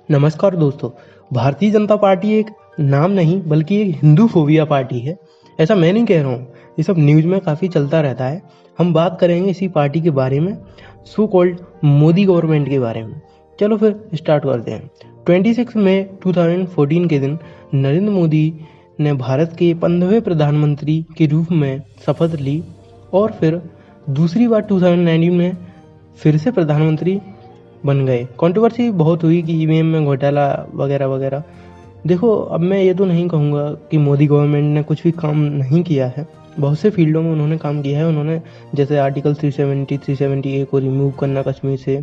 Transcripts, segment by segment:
नमस्कार दोस्तों। भारतीय जनता पार्टी एक नाम नहीं बल्कि एक हिंदू फोबिया पार्टी है। ऐसा मैं नहीं कह रहा हूँ, ये सब न्यूज़ में काफ़ी चलता रहता है। हम बात करेंगे इसी पार्टी के बारे में, सो कॉल्ड मोदी गवर्नमेंट के बारे में। चलो फिर स्टार्ट करते हैं। 26 मई 2014 के दिन नरेंद्र मोदी ने भारत के 15वें प्रधानमंत्री के रूप में शपथ ली और फिर दूसरी बार 2019 में फिर से प्रधानमंत्री बन गए। कंट्रोवर्सी बहुत हुई कि ईवीएम में घोटाला वगैरह वगैरह। देखो, अब मैं ये तो नहीं कहूँगा कि मोदी गवर्नमेंट ने कुछ भी काम नहीं किया है। बहुत से फील्डों में उन्होंने काम किया है। उन्होंने जैसे आर्टिकल 370 370A को रिमूव करना कश्मीर से,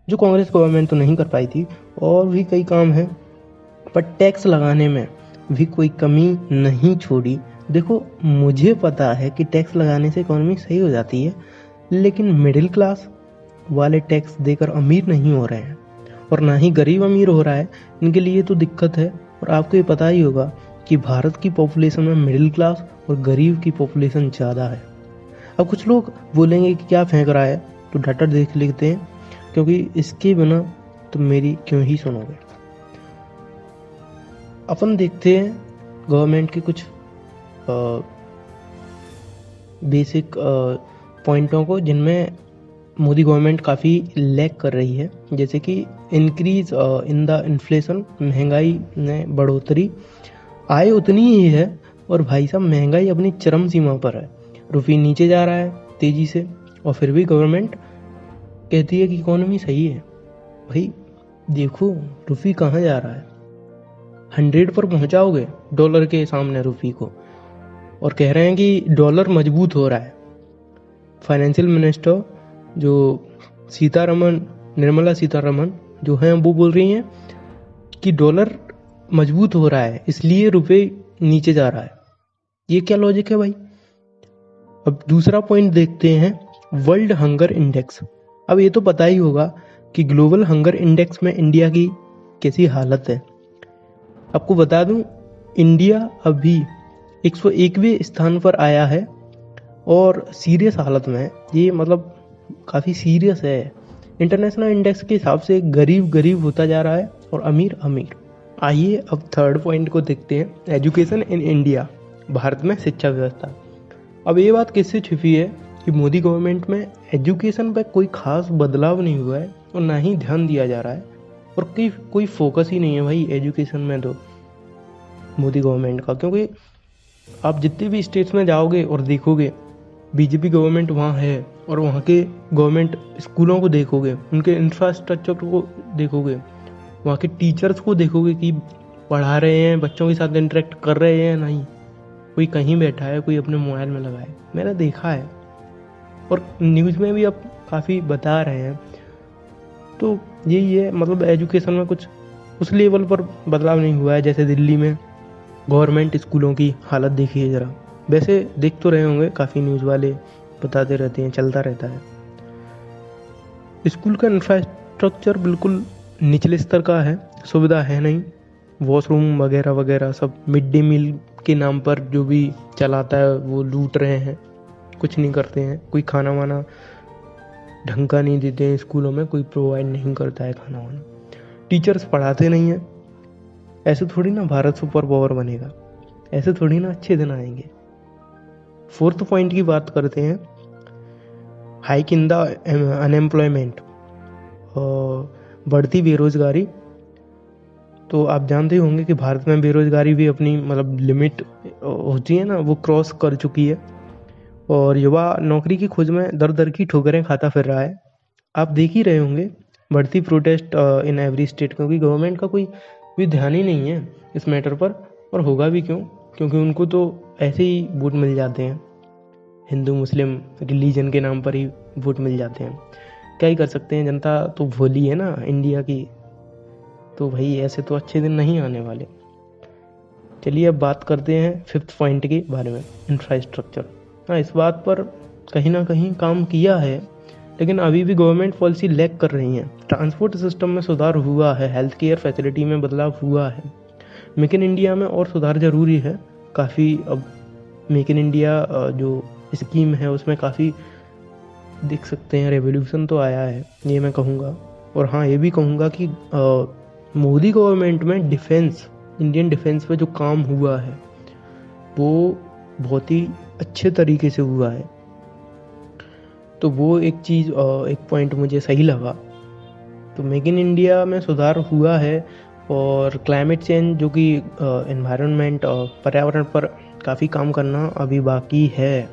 जो कांग्रेस गवर्नमेंट तो नहीं कर पाई थी, और भी कई काम हैं। पर टैक्स लगाने में भी कोई कमी नहीं छोड़ी। देखो, मुझे पता है कि टैक्स लगाने से इकोनॉमी सही हो जाती है, लेकिन मिडिल क्लास वाले टैक्स देकर अमीर नहीं हो रहे हैं और ना ही गरीब अमीर हो रहा है। इनके लिए तो दिक्कत है। और आपको ये पता ही होगा कि भारत की पॉपुलेशन में मिडिल क्लास और गरीब की पॉपुलेशन ज़्यादा है। अब कुछ लोग बोलेंगे कि क्या फेंक रहा है, तो डाटा देख लेते हैं, क्योंकि इसके बिना तो मेरी क्यों ही सुनोगे। अपन देखते हैं गवर्नमेंट के कुछ बेसिक पॉइंटों को जिनमें मोदी गवर्नमेंट काफ़ी लैग कर रही है। जैसे कि इंक्रीज इन द इन्फ्लेशन, महंगाई में बढ़ोतरी। आय उतनी ही है और भाई साहब महंगाई अपनी चरम सीमा पर है। रुपये नीचे जा रहा है तेज़ी से, और फिर भी गवर्नमेंट कहती है कि इकोनॉमी सही है। भाई देखो, रुपये कहाँ जा रहा है। 100 पर पहुँचाओगे डॉलर के सामने रुपये को, और कह रहे हैं कि डॉलर मजबूत हो रहा है। फाइनेंशियल मिनिस्टर जो निर्मला सीतारमन जो हैं, वो बोल रही हैं कि डॉलर मजबूत हो रहा है, इसलिए रुपए नीचे जा रहा है। ये क्या लॉजिक है भाई। अब दूसरा पॉइंट देखते हैं, वर्ल्ड हंगर इंडेक्स। अब ये तो पता ही होगा कि ग्लोबल हंगर इंडेक्स में इंडिया की कैसी हालत है। आपको बता दूं, इंडिया अभी 101वें स्थान पर आया है और सीरियस हालत में है। ये मतलब काफ़ी सीरियस है। इंटरनेशनल इंडेक्स के हिसाब से गरीब गरीब होता जा रहा है और अमीर अमीर। आइए अब थर्ड पॉइंट को देखते हैं, एजुकेशन इन इंडिया, भारत में शिक्षा व्यवस्था। अब ये बात किससे छिपी है कि मोदी गवर्नमेंट में एजुकेशन पर कोई खास बदलाव नहीं हुआ है और ना ही ध्यान दिया जा रहा है, और कोई फोकस ही नहीं है भाई एजुकेशन में तो मोदी गवर्नमेंट का। क्योंकि आप जितने भी स्टेट्स में जाओगे और देखोगे बीजेपी गवर्नमेंट वहाँ है, और वहाँ के गवर्नमेंट स्कूलों को देखोगे, उनके इंफ्रास्ट्रक्चर को देखोगे, वहाँ के टीचर्स को देखोगे कि पढ़ा रहे हैं, बच्चों के साथ इंटरेक्ट कर रहे हैं नहीं। कोई कहीं बैठा है, कोई अपने मोबाइल में लगा है। मैंने देखा है और न्यूज़ में भी अब काफ़ी बता रहे हैं। तो यही है, मतलब एजुकेशन में कुछ उस लेवल पर बदलाव नहीं हुआ है। जैसे दिल्ली में गवर्नमेंट स्कूलों की हालत देखिए ज़रा। वैसे देख तो रहे होंगे, काफ़ी न्यूज़ वाले बताते रहते हैं, चलता रहता है। स्कूल का इंफ्रास्ट्रक्चर बिल्कुल निचले स्तर का है, सुविधा है नहीं। वॉशरूम वगैरह वगैरह सब मिड डे मील के नाम पर जो भी चलाता है वो लूट रहे हैं, कुछ नहीं करते हैं। कोई खाना वाना ढंग का नहीं देते हैं स्कूलों में, कोई प्रोवाइड नहीं करता है खाना वाना। टीचर्स पढ़ाते नहीं हैं। ऐसे थोड़ी ना भारत सुपर पावर बनेगा, ऐसे थोड़ी ना अच्छे दिन आएंगे। फोर्थ पॉइंट की बात करते हैं, हाइक इन द अनएम्प्लॉयमेंट, बढ़ती बेरोजगारी। तो आप जानते होंगे कि भारत में बेरोजगारी भी अपनी मतलब लिमिट होती है ना, वो क्रॉस कर चुकी है, और युवा नौकरी की खोज में दर दर की ठोकरें खाता फिर रहा है। आप देख ही रहे होंगे बढ़ती प्रोटेस्ट इन एवरी स्टेट, क्योंकि गवर्नमेंट का कोई भी ध्यान ही नहीं है इस मैटर पर। और होगा भी क्यों, क्योंकि उनको तो ऐसे ही वोट मिल जाते हैं, हिंदू मुस्लिम रिलीजन के नाम पर ही वोट मिल जाते हैं। क्या ही कर सकते हैं, जनता तो भोली है ना इंडिया की। तो भाई ऐसे तो अच्छे दिन नहीं आने वाले। चलिए अब बात करते हैं फिफ्थ पॉइंट के बारे में, इंफ्रास्ट्रक्चर। हाँ, इस बात पर कहीं ना कहीं काम किया है, लेकिन अभी भी गवर्नमेंट पॉलिसी लैग कर रही है। ट्रांसपोर्ट सिस्टम में सुधार हुआ है, हेल्थ केयर फैसिलिटी में बदलाव हुआ है। मेक इन इंडिया में और सुधार जरूरी है काफ़ी। अब मेक इन इंडिया जो स्कीम है उसमें काफ़ी देख सकते हैं रेवोल्यूशन तो आया है, ये मैं कहूँगा। और हाँ, ये भी कहूँगा कि मोदी गवर्नमेंट में डिफेंस, इंडियन डिफेंस पे जो काम हुआ है वो बहुत ही अच्छे तरीके से हुआ है। तो वो एक चीज़, एक पॉइंट मुझे सही लगा। तो मेक इन इंडिया में सुधार हुआ है, और क्लाइमेट चेंज जो कि एनवायरनमेंट और पर्यावरण पर काफ़ी काम करना अभी बाकी है,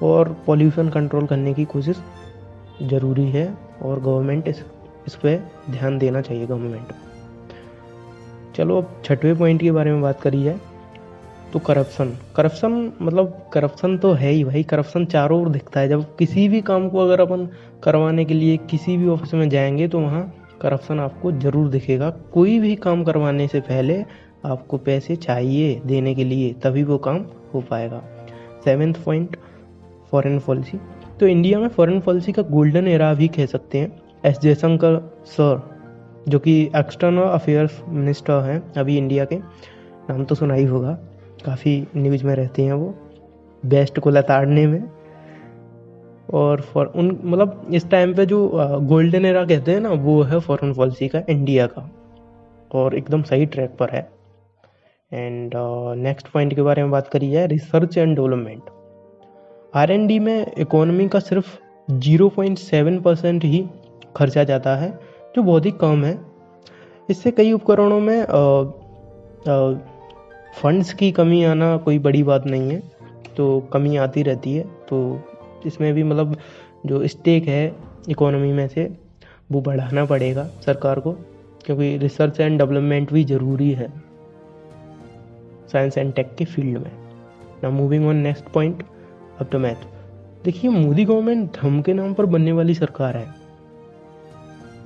और पॉल्यूशन कंट्रोल करने की कोशिश ज़रूरी है, और गवर्नमेंट इस पे ध्यान देना चाहिए गवर्नमेंट। चलो अब 6वें पॉइंट के बारे में बात करी जाए तो करप्शन मतलब करप्शन तो है ही भाई। करप्शन चारों ओर दिखता है। जब किसी भी काम को अगर अपन करवाने के लिए किसी भी ऑफिस में जाएंगे तो वहाँ करप्शन आपको ज़रूर दिखेगा। कोई भी काम करवाने से पहले आपको पैसे चाहिए देने के लिए, तभी वो काम हो पाएगा। 7th point, foreign policy. तो इंडिया में फॉरेन पॉलिसी का गोल्डन एरा भी कह सकते हैं। एस जयशंकर सर, जो कि एक्सटर्नल अफेयर्स मिनिस्टर हैं अभी इंडिया के, नाम तो सुना ही होगा, काफ़ी न्यूज़ में रहते हैं वो, बेस्ट को लताड़ने में। और मतलब इस टाइम पे जो गोल्डन एरा कहते हैं ना, वो है फॉरेन पॉलिसी का इंडिया का, और एकदम सही ट्रैक पर है। एंड नेक्स्ट पॉइंट के बारे में बात करी जाए, रिसर्च एंड डेवलपमेंट। R&D में इकोनॉमी का सिर्फ 0.7% ही खर्चा जाता है, जो बहुत ही कम है। इससे कई उपकरणों में फंड्स की कमी आना कोई बड़ी बात नहीं है, तो कमी आती रहती है। तो इसमें भी मतलब जो स्टेक है इकोनॉमी में से वो बढ़ाना पड़ेगा सरकार को, क्योंकि रिसर्च एंड डेवलपमेंट भी ज़रूरी है साइंस एंड टेक के फील्ड में। Now moving on next point, अब तो मैथ। देखिए, मोदी गवर्नमेंट धर्म के नाम पर बनने वाली सरकार है।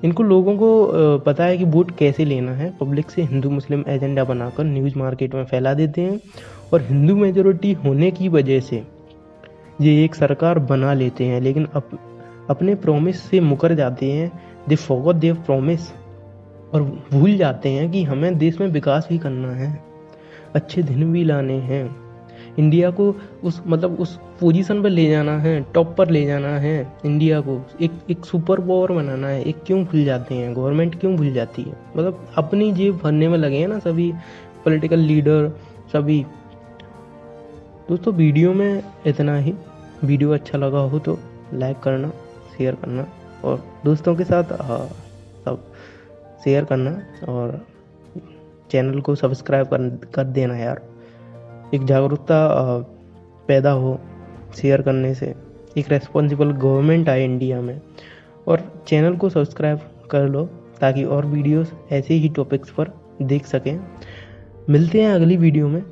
इनको लोगों को पता है कि वोट कैसे लेना है। पब्लिक से हिंदू मुस्लिम एजेंडा बनाकर न्यूज़ मार्केट में फैला देते हैं, और हिंदू मेजोरिटी होने की वजह से ये एक सरकार बना लेते हैं, लेकिन अपने प्रॉमिस से मुकर जाते हैं। दे फॉरगॉट देयर प्रॉमिस, और भूल जाते हैं कि हमें देश में विकास भी करना है, अच्छे दिन भी लाने हैं, इंडिया को उस पोजीशन पर ले जाना है, टॉप पर ले जाना है, इंडिया को एक सुपर पावर बनाना है। एक क्यों भूल जाते हैं, गवर्नमेंट क्यों भूल जाती है? मतलब अपनी जेब भरने में लगे हैं ना सभी पॉलिटिकल लीडर सभी। दोस्तों, वीडियो में इतना ही। वीडियो अच्छा लगा हो तो लाइक करना, शेयर करना, और दोस्तों के साथ सब शेयर करना, और चैनल को सब्सक्राइब कर देना यार। एक जागरूकता पैदा हो शेयर करने से, एक रेस्पॉन्सिबल गवर्नमेंट आए इंडिया में। और चैनल को सब्सक्राइब कर लो ताकि और वीडियोस ऐसे ही टॉपिक्स पर देख सकें। मिलते हैं अगली वीडियो में।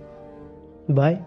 बाय।